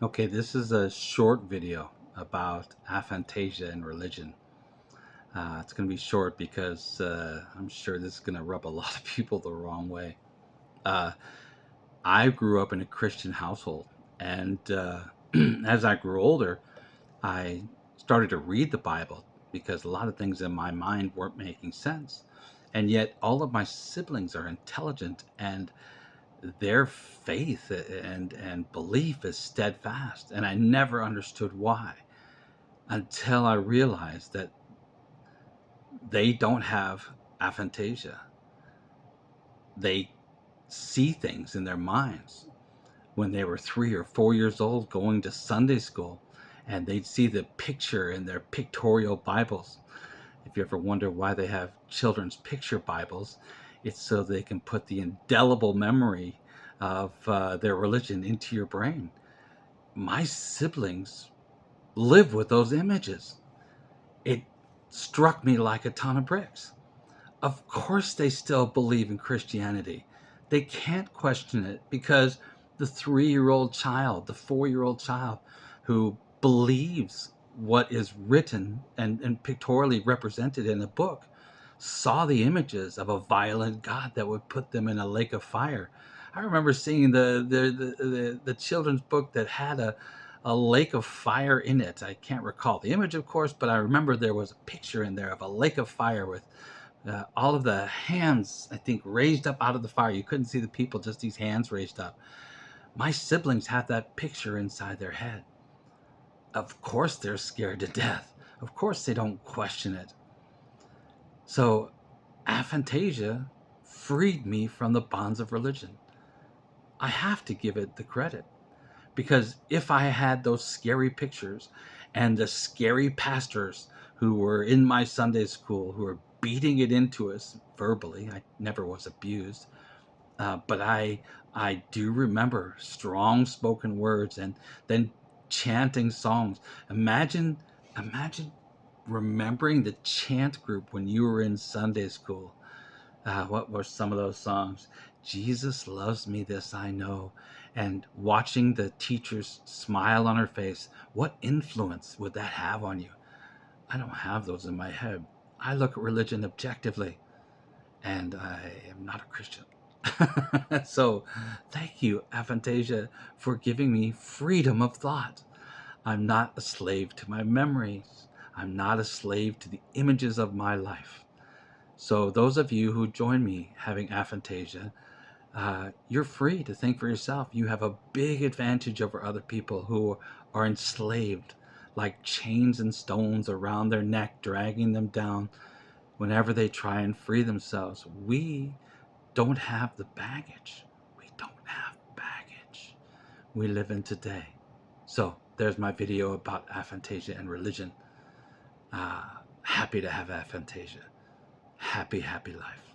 Okay, this is a short video about aphantasia and religion. It's going to be short because I'm sure this is going to rub a lot of people the wrong way. Uh, I grew up in a Christian household, and as I grew older, I started to read the Bible because a lot of things in my mind weren't making sense. And yet, all of my siblings are intelligent, and their faith and belief is steadfast. And I never understood why until I realized that they don't have aphantasia. They see things in their minds. When they were 3 or 4 years old, going to Sunday school, and they'd see the picture in their pictorial Bibles. If you ever wonder why they have children's picture Bibles, it's so they can put the indelible memory of their religion into your brain. My siblings live with those images. It struck me like a ton of bricks. Of course, they still believe in Christianity. They can't question it because the 3-year-old child, the 4-year-old child who believes what is written and pictorially represented in a book saw the images of a violent God that would put them in a lake of fire. I remember seeing the children's book that had a lake of fire in it. I can't recall the image, of course, but I remember there was a picture in there of a lake of fire with all of the hands, I think, raised up out of the fire. You couldn't see the people, just these hands raised up. My siblings have that picture inside their head. Of course, they're scared to death. Of course, they don't question it. So, aphantasia freed me from the bonds of religion. I have to give it the credit because if I had those scary pictures and the scary pastors who were in my Sunday school who were beating it into us verbally, I never was abused, but I do remember strong spoken words and then chanting songs. Imagine remembering the chant group when you were in Sunday school. What were some of those songs? Jesus loves me, this I know. And watching the teacher's smile on her face, what influence would that have on you? I don't have those in my head. I look at religion objectively, and I am not a Christian. So, thank you, Aphantasia, for giving me freedom of thought. I'm not a slave to my memories. I'm not a slave to the images of my life. So, those of you who join me having aphantasia, you're free to think for yourself. You have a big advantage over other people who are enslaved, like chains and stones around their neck, dragging them down whenever they try and free themselves. We don't have the baggage. We don't have baggage. We live in today. So, there's my video about aphantasia and religion. Happy to have aphantasia. Happy, happy life.